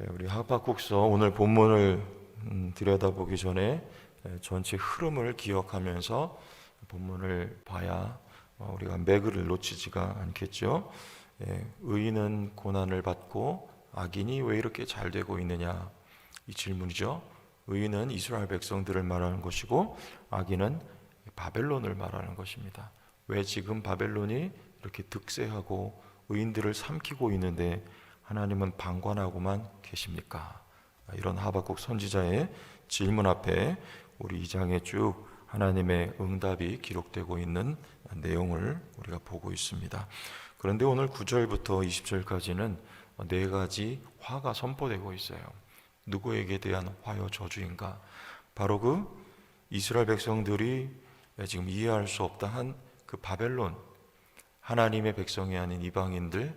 우리 하박국서 오늘 본문을 들여다보기 전에 전체 흐름을 기억하면서 본문을 봐야 우리가 매글을 놓치지가 않겠죠. 의인은 고난을 받고 악인이 왜 이렇게 잘 되고 있느냐, 이 질문이죠. 의인은 이스라엘 백성들을 말하는 것이고 악인은 바벨론을 말하는 것입니다. 왜 지금 바벨론이 이렇게 득세하고 의인들을 삼키고 있는데 하나님은 방관하고만 계십니까? 이런 하박국 선지자의 질문 앞에 우리 2장에 쭉 하나님의 응답이 기록되고 있는 내용을 우리가 보고 있습니다. 그런데 오늘 9절부터 20절까지는 네 가지 화가 선포되고 있어요. 누구에게 대한 화요 저주인가? 바로 그 이스라엘 백성들이 지금 이해할 수 없다 한 그 바벨론, 하나님의 백성이 아닌 이방인들,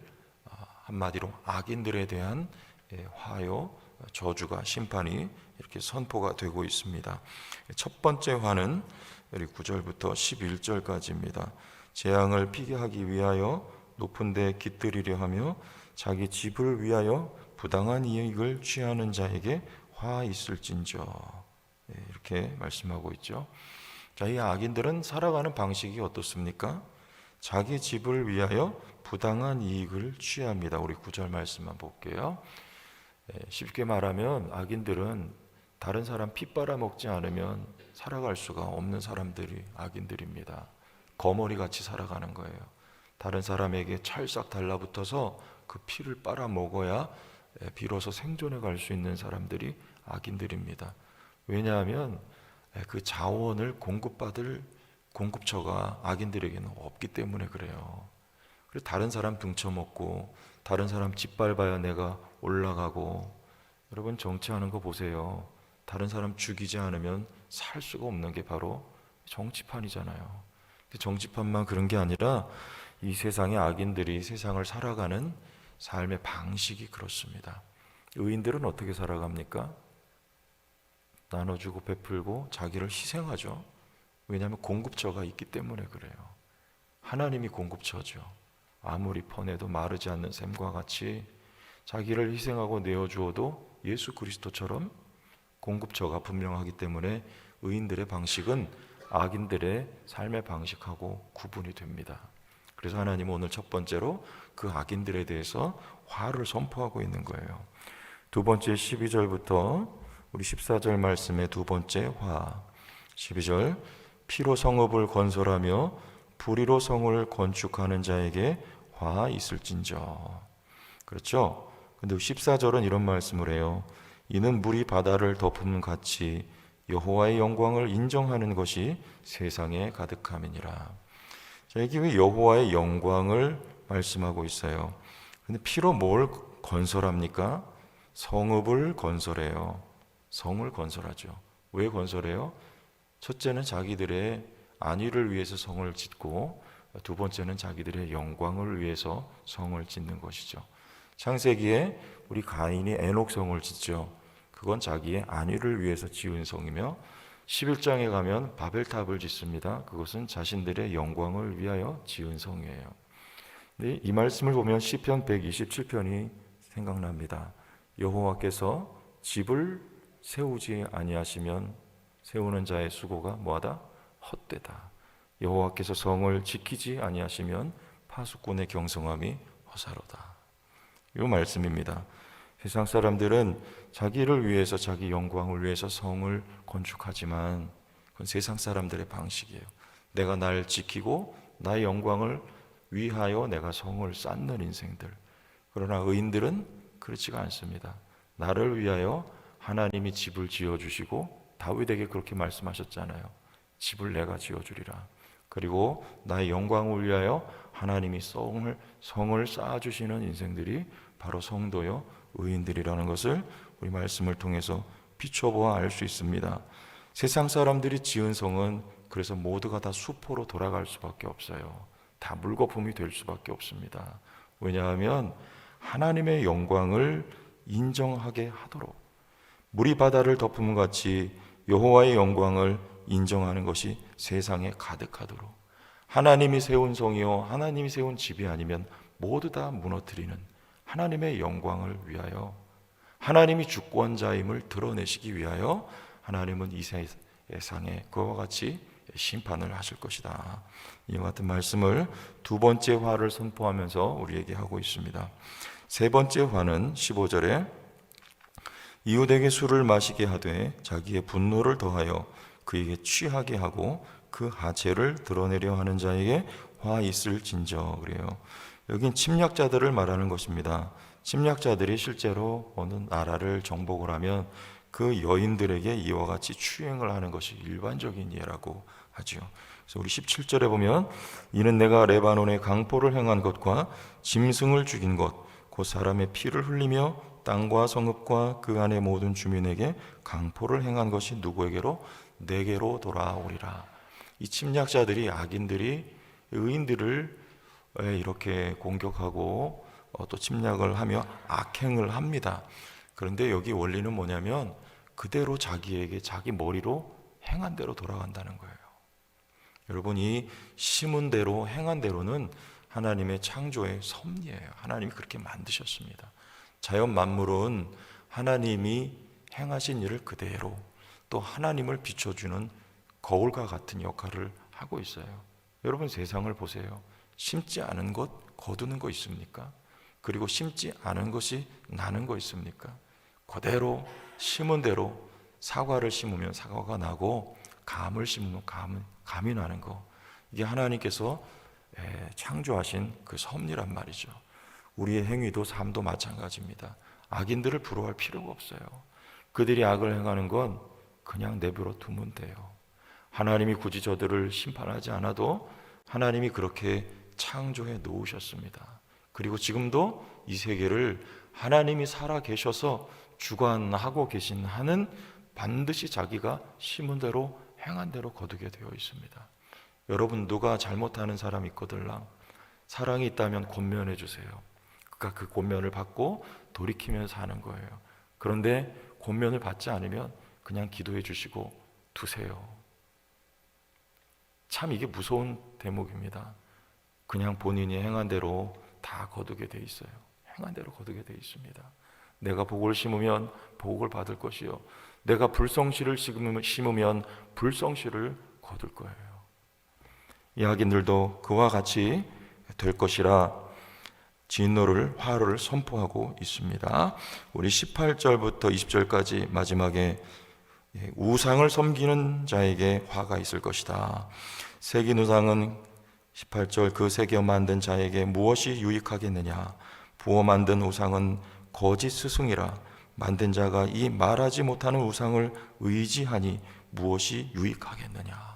한마디로 악인들에 대한 화요 저주가, 심판이 이렇게 선포가 되고 있습니다. 첫 번째 화는 우리 9절부터 11절까지입니다. 재앙을 피게 하기 위하여 높은 데 깃들이려 하며 자기 집을 위하여 부당한 이익을 취하는 자에게 화 있을진저, 이렇게 말씀하고 있죠. 자, 이 악인들은 살아가는 방식이 어떻습니까? 자기 집을 위하여 부당한 이익을 취합니다. 우리 9절 말씀만 볼게요. 쉽게 말하면 악인들은 다른 사람 피 빨아먹지 않으면 살아갈 수가 없는 사람들이 악인들입니다. 거머리같이 살아가는 거예요. 다른 사람에게 찰싹 달라붙어서 그 피를 빨아먹어야 비로소 생존해 갈 수 있는 사람들이 악인들입니다. 왜냐하면 그 자원을 공급받을 공급처가 악인들에게는 없기 때문에 그래요. 그래서 다른 사람 등쳐먹고 다른 사람 짓밟아야 내가 올라가고, 여러분 정치하는 거 보세요. 다른 사람 죽이지 않으면 살 수가 없는 게 바로 정치판이잖아요. 정치판만 그런 게 아니라 이 세상의 악인들이 세상을 살아가는 삶의 방식이 그렇습니다. 의인들은 어떻게 살아갑니까? 나눠주고 베풀고 자기를 희생하죠. 왜냐하면 공급처가 있기 때문에 그래요. 하나님이 공급처죠. 아무리 퍼내도 마르지 않는 샘과 같이 자기를 희생하고 내어주어도 예수 그리스도처럼 공급처가 분명하기 때문에 의인들의 방식은 악인들의 삶의 방식하고 구분이 됩니다. 그래서 하나님은 오늘 첫 번째로 그 악인들에 대해서 화를 선포하고 있는 거예요. 두 번째 12절부터 우리 14절 말씀의 두 번째 화, 12절, 피로 성읍을 건설하며 불의로 성을 건축하는 자에게 화 있을진저. 그렇죠? 근데 14절은 이런 말씀을 해요. 이는 물이 바다를 덮음 같이 여호와의 영광을 인정하는 것이 세상에 가득함이니라. 자, 이게 왜 여호와의 영광을 말씀하고 있어요? 근데 피로 뭘 건설합니까? 성읍을 건설해요. 성을 건설하죠. 왜 건설해요? 첫째는 자기들의 안위를 위해서 성을 짓고, 두 번째는 자기들의 영광을 위해서 성을 짓는 것이죠. 창세기에 우리 가인이 에녹성을 짓죠. 그건 자기의 안위를 위해서 지은 성이며, 11장에 가면 바벨탑을 짓습니다. 그것은 자신들의 영광을 위하여 지은 성이에요. 근데 이 말씀을 보면 시편 127편이 생각납니다. 여호와께서 집을 세우지 아니하시면 세우는 자의 수고가 뭐하다? 헛되다. 여호와께서 성을 지키지 아니하시면 파수꾼의 경성함이 허사로다. 이 말씀입니다. 세상 사람들은 자기를 위해서, 자기 영광을 위해서 성을 건축하지만 그건 세상 사람들의 방식이에요. 내가 날 지키고 나의 영광을 위하여 내가 성을 쌓는 인생들. 그러나 의인들은 그렇지가 않습니다. 나를 위하여 하나님이 집을 지어주시고 다윗에게 그렇게 말씀하셨잖아요. 집을 내가 지어주리라. 그리고 나의 영광을 위하여 하나님이 성을 쌓아주시는 인생들이 바로 성도요 의인들이라는 것을 우리 말씀을 통해서 비춰보아 알 수 있습니다. 세상 사람들이 지은 성은 그래서 모두가 다 수포로 돌아갈 수밖에 없어요. 다 물거품이 될 수밖에 없습니다. 왜냐하면 하나님의 영광을 인정하게 하도록, 물이 바다를 덮음 같이 여호와의 영광을 인정하는 것이 세상에 가득하도록, 하나님이 세운 성이요 하나님이 세운 집이 아니면 모두 다 무너뜨리는 하나님의 영광을 위하여 하나님이 주권자임을 드러내시기 위하여 하나님은 이 세상에 그와 같이 심판을 하실 것이다. 이와 같은 말씀을 두 번째 화를 선포하면서 우리에게 하고 있습니다. 세 번째 화는 15절에 이웃에게 술을 마시게 하되 자기의 분노를 더하여 그에게 취하게 하고 그 하체를 드러내려 하는 자에게 화 있을진저. 그래요. 여긴 침략자들을 말하는 것입니다. 침략자들이 실제로 어느 나라를 정복을 하면 그 여인들에게 이와 같이 추행을 하는 것이 일반적인 예라고 하지요. 그래서 우리 17절에 보면 이는 내가 레바논에 강포를 행한 것과 짐승을 죽인 것 곧 사람의 피를 흘리며 땅과 성읍과 그 안의 모든 주민에게 강포를 행한 것이 누구에게로? 내게로 돌아오리라. 이 침략자들이, 악인들이 의인들을 이렇게 공격하고 또 침략을 하며 악행을 합니다. 그런데 여기 원리는 뭐냐면 그대로 자기에게 자기 머리로 행한 대로 돌아간다는 거예요. 여러분, 이 심은 대로 행한 대로는 하나님의 창조의 섭리예요. 하나님이 그렇게 만드셨습니다. 자연 만물은 하나님이 행하신 일을 그대로, 또 하나님을 비춰주는 거울과 같은 역할을 하고 있어요. 여러분, 세상을 보세요. 심지 않은 것 거두는 거 있습니까? 그리고 심지 않은 것이 나는 거 있습니까? 그대로 심은 대로 사과를 심으면 사과가 나고 감을 심으면 감이 나는 거, 이게 하나님께서 창조하신 그 섭리란 말이죠. 우리의 행위도 삶도 마찬가지입니다. 악인들을 부러워할 필요가 없어요. 그들이 악을 행하는 건 그냥 내버려 두면 돼요. 하나님이 굳이 저들을 심판하지 않아도 하나님이 그렇게 창조해 놓으셨습니다. 그리고 지금도 이 세계를 하나님이 살아 계셔서 주관하고 계신 한은 반드시 자기가 심은 대로 행한 대로 거두게 되어 있습니다. 여러분, 누가 잘못하는 사람 있거들랑 사랑이 있다면 권면해 주세요. 그러니까 그 권면을 받고 돌이키면서 하는 거예요. 그런데 권면을 받지 않으면 그냥 기도해 주시고 두세요. 참 이게 무서운 대목입니다. 그냥 본인이 행한 대로 다 거두게 돼 있어요. 행한 대로 거두게 돼 있습니다. 내가 복을 심으면 복을 받을 것이요, 내가 불성실을 심으면 불성실을 거둘 거예요. 이 악인들도 그와 같이 될 것이라 진노를, 화를 선포하고 있습니다. 우리 18절부터 20절까지 마지막에 우상을 섬기는 자에게 화가 있을 것이다. 새긴 우상은 18절 그 새겨 만든 자에게 무엇이 유익하겠느냐. 부어 만든 우상은 거짓 스승이라. 만든 자가 이 말하지 못하는 우상을 의지하니 무엇이 유익하겠느냐.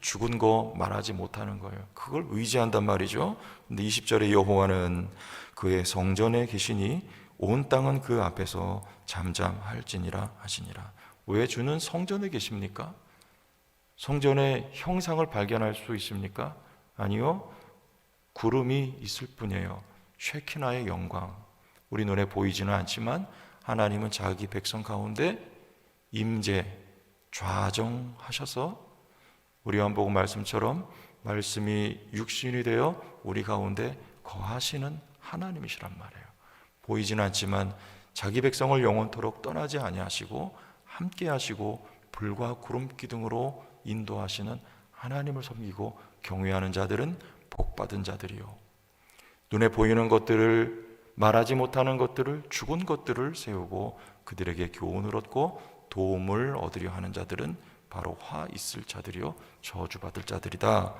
죽은 거 말하지 못하는 거예요. 그걸 의지한단 말이죠. 근데 20절에 여호와는 그의 성전에 계시니 온 땅은 그 앞에서 잠잠할지니라 하시니라. 왜 주는 성전에 계십니까? 성전의 형상을 발견할 수 있습니까? 아니요. 구름이 있을 뿐이에요. 쉐키나의 영광. 우리 눈에 보이지는 않지만 하나님은 자기 백성 가운데 임재, 좌정하셔서 우리 요한복음 말씀처럼 말씀이 육신이 되어 우리 가운데 거하시는 하나님이시란 말이에요. 보이지는 않지만 자기 백성을 영원토록 떠나지 아니하시고 함께 하시고 불과 구름 기둥으로 인도하시는 하나님을 섬기고 경외하는 자들은 복받은 자들이요, 눈에 보이는 것들을, 말하지 못하는 것들을, 죽은 것들을 세우고 그들에게 교훈을 얻고 도움을 얻으려 하는 자들은 바로 화 있을 자들이요 저주받을 자들이다.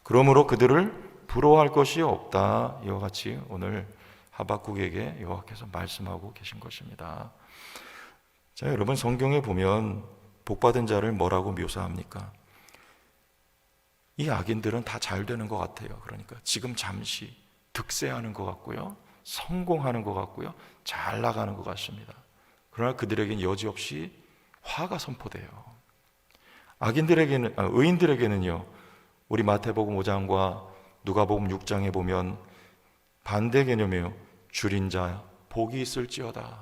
그러므로 그들을 부러워할 것이 없다. 이와 같이 오늘 하박국에게 여호와께서 말씀하고 계신 것입니다. 자, 여러분, 성경에 보면 복받은 자를 뭐라고 묘사합니까? 이 악인들은 다 잘 되는 것 같아요. 그러니까 지금 잠시 득세하는 것 같고요, 성공하는 것 같고요, 잘 나가는 것 같습니다. 그러나 그들에게는 여지없이 화가 선포돼요. 악인들에게는, 의인들에게는요, 우리 마태복음 5장과 누가복음 6장에 보면 반대 개념이에요. 줄인 자 복이 있을지어다.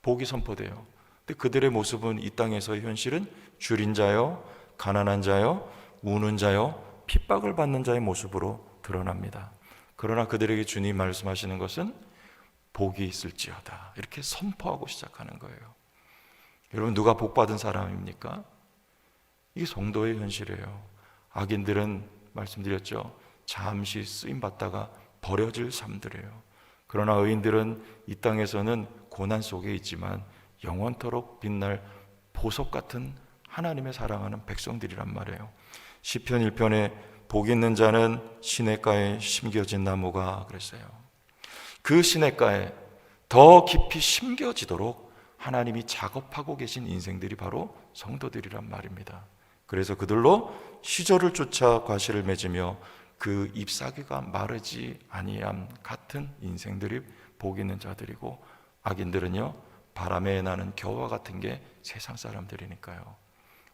복이 선포돼요. 근데 그들의 모습은 이 땅에서의 현실은 줄인 자요, 가난한 자요, 우는 자요, 핍박을 받는 자의 모습으로 드러납니다. 그러나 그들에게 주님 말씀하시는 것은 복이 있을지어다. 이렇게 선포하고 시작하는 거예요. 여러분, 누가 복받은 사람입니까? 이게 성도의 현실이에요. 악인들은 말씀드렸죠. 잠시 쓰임받다가 버려질 삶들이에요. 그러나 의인들은 이 땅에서는 고난 속에 있지만 영원토록 빛날 보석 같은 하나님의 사랑하는 백성들이란 말이에요. 시편 1편에 복 있는 자는 시냇가에 심겨진 나무가 그랬어요. 그 시냇가에 더 깊이 심겨지도록 하나님이 작업하고 계신 인생들이 바로 성도들이란 말입니다. 그래서 그들로 시절을 쫓아 과실을 맺으며 그 잎사귀가 마르지 아니함 같은 인생들이 복 있는 자들이고, 악인들은요 바람에 나는 겨와 같은 게 세상 사람들이니까요.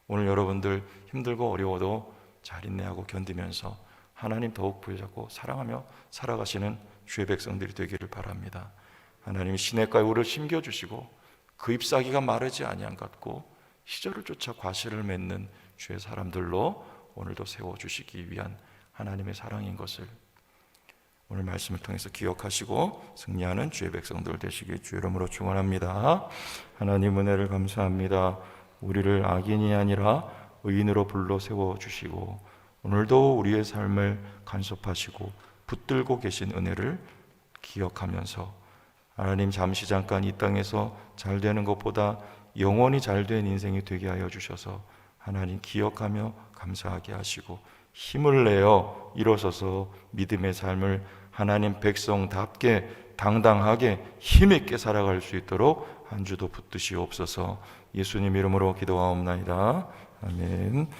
오늘 여러분들 힘들고 어려워도 잘 인내하고 견디면서 하나님 더욱 부여잡고 사랑하며 살아가시는 주의 백성들이 되기를 바랍니다. 하나님이 시냇가에 우리를 심겨주시고 그 잎사귀가 마르지 아니함 같고 시절을 쫓아 과실을 맺는 주의 사람들로 오늘도 세워주시기 위한 하나님의 사랑인 것을 오늘 말씀을 통해서 기억하시고 승리하는 주의 백성들 되시길 주의 이름으로 축원합니다. 하나님 은혜를 감사합니다. 우리를 악인이 아니라 의인으로 불러 세워주시고 오늘도 우리의 삶을 간섭하시고 붙들고 계신 은혜를 기억하면서 하나님, 잠시 잠깐 이 땅에서 잘 되는 것보다 영원히 잘된 인생이 되게 하여 주셔서 하나님 기억하며 감사하게 하시고 힘을 내어 일어서서 믿음의 삶을 하나님 백성답게 당당하게 힘있게 살아갈 수 있도록 한 주도 붙드시옵소서. 예수님 이름으로 기도하옵나이다. 아멘.